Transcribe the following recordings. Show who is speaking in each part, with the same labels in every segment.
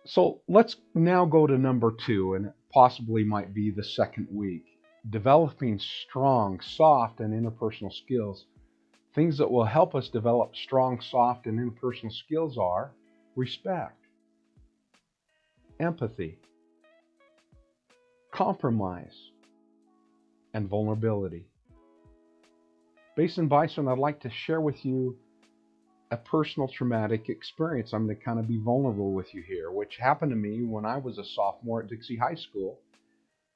Speaker 1: So let's now go to number 2, and it possibly might be the second week. Developing strong, soft, and interpersonal skills. Things that will help us develop strong, soft, and interpersonal skills are respect, empathy, compromise, and vulnerability. Basin Bison, I'd like to share with you a personal traumatic experience. I'm going to kind of be vulnerable with you here, which happened to me when I was a sophomore at Dixie High School,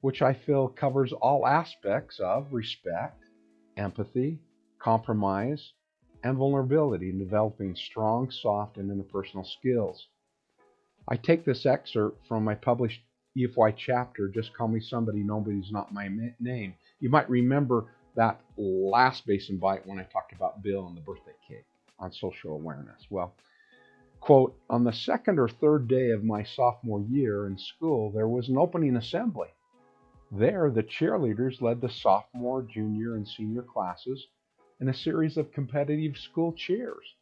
Speaker 1: which I feel covers all aspects of respect, empathy, compromise, and vulnerability in developing strong, soft, and interpersonal skills. I take this excerpt from my published EFY chapter, Just Call Me Somebody, Nobody's Not My Name. You might remember that last Basin Bite when I talked about Bill and the birthday cake on social awareness. Well, quote, on the second or third day of my sophomore year in school, there was an opening assembly. There, the cheerleaders led the sophomore, junior, and senior classes in a series of competitive school cheers.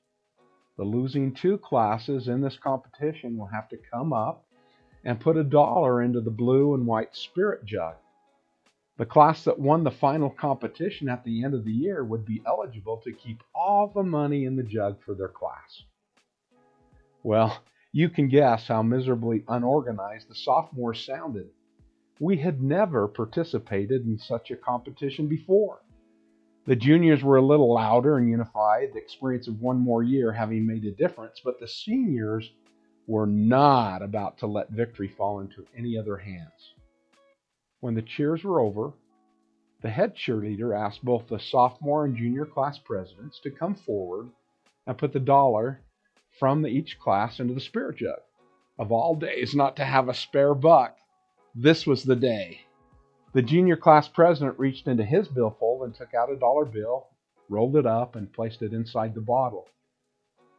Speaker 1: The losing 2 classes in this competition will have to come up and put $1 into the blue and white spirit jug. The class that won the final competition at the end of the year would be eligible to keep all the money in the jug for their class. Well, you can guess how miserably unorganized the sophomores sounded. We had never participated in such a competition before. The juniors were a little louder and unified, the experience of one more year having made a difference, but the seniors were not about to let victory fall into any other hands. When the cheers were over, the head cheerleader asked both the sophomore and junior class presidents to come forward and put the dollar from each class into the spirit jug. Of all days not to have a spare buck, this was the day. The junior class president reached into his billfold and took out a dollar bill, rolled it up, and placed it inside the bottle.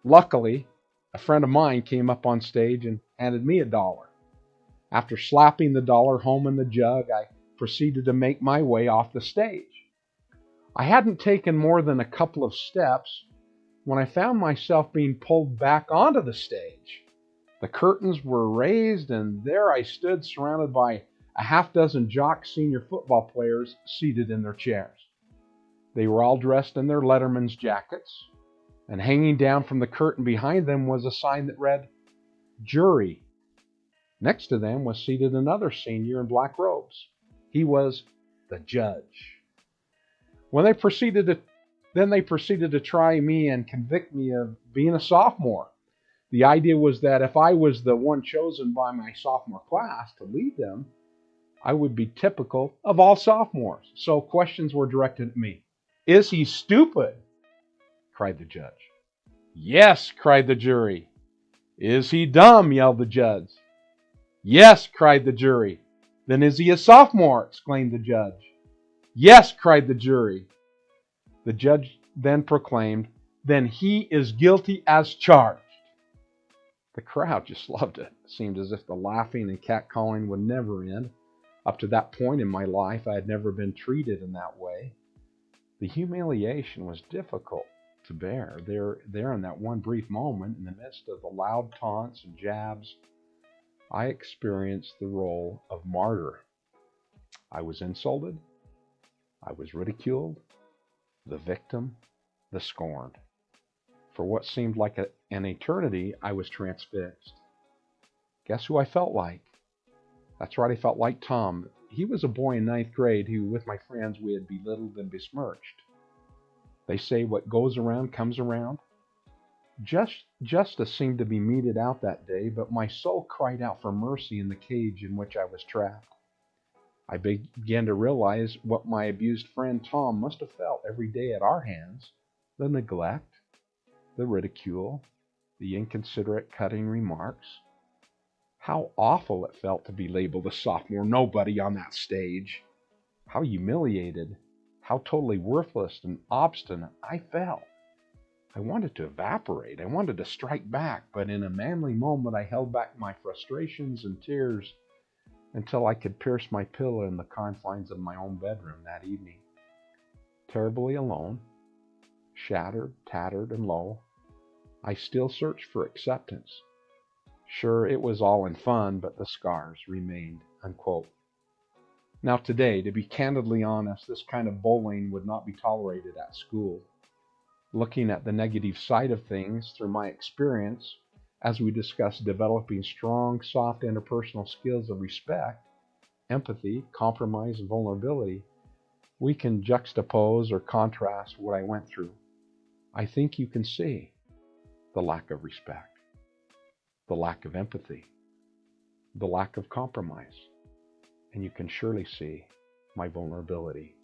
Speaker 1: Luckily, a friend of mine came up on stage and handed me $1. After slapping the dollar home in the jug, I proceeded to make my way off the stage. I hadn't taken more than a couple of steps when I found myself being pulled back onto the stage. The curtains were raised, and there I stood surrounded by a half-dozen jock senior football players seated in their chairs. They were all dressed in their letterman's jackets, and hanging down from the curtain behind them was a sign that read, Jury. Next to them was seated another senior in black robes. He was the judge. Then they proceeded to try me and convict me of being a sophomore. The idea was that if I was the one chosen by my sophomore class to lead them, I would be typical of all sophomores. So questions were directed at me. Is he stupid? Cried the judge. Yes, cried the jury. Is he dumb? Yelled the judge. Yes, cried the jury. Then is he a sophomore? Exclaimed the judge. Yes, cried the jury. The judge then proclaimed, then he is guilty as charged. The crowd just loved it. It seemed as if the laughing and catcalling would never end. Up to that point in my life, I had never been treated in that way. The humiliation was difficult to bear. There in that one brief moment, in the midst of the loud taunts and jabs, I experienced the role of martyr. I was insulted. I was ridiculed. The victim. The scorned. For what seemed like an eternity, I was transfixed. Guess who I felt like? That's right, I felt like Tom. He was a boy in 9th grade who, with my friends, we had belittled and besmirched. They say what goes around comes around. Justice seemed to be meted out that day, but my soul cried out for mercy in the cage in which I was trapped. I began to realize what my abused friend Tom must have felt every day at our hands: the neglect, the ridicule, the inconsiderate cutting remarks. How awful it felt to be labeled a sophomore nobody on that stage. How humiliated, how totally worthless and obstinate I felt. I wanted to evaporate. I wanted to strike back, but in a manly moment I held back my frustrations and tears until I could pierce my pillow in the confines of my own bedroom that evening. Terribly alone, shattered, tattered, and low, I still searched for acceptance. Sure, it was all in fun, but the scars remained, unquote. Now today, to be candidly honest, this kind of bullying would not be tolerated at school. Looking at the negative side of things through my experience, as we discuss developing strong, soft interpersonal skills of respect, empathy, compromise, and vulnerability, we can juxtapose or contrast what I went through. I think you can see the lack of respect, the lack of empathy, the lack of compromise, and you can surely see my vulnerability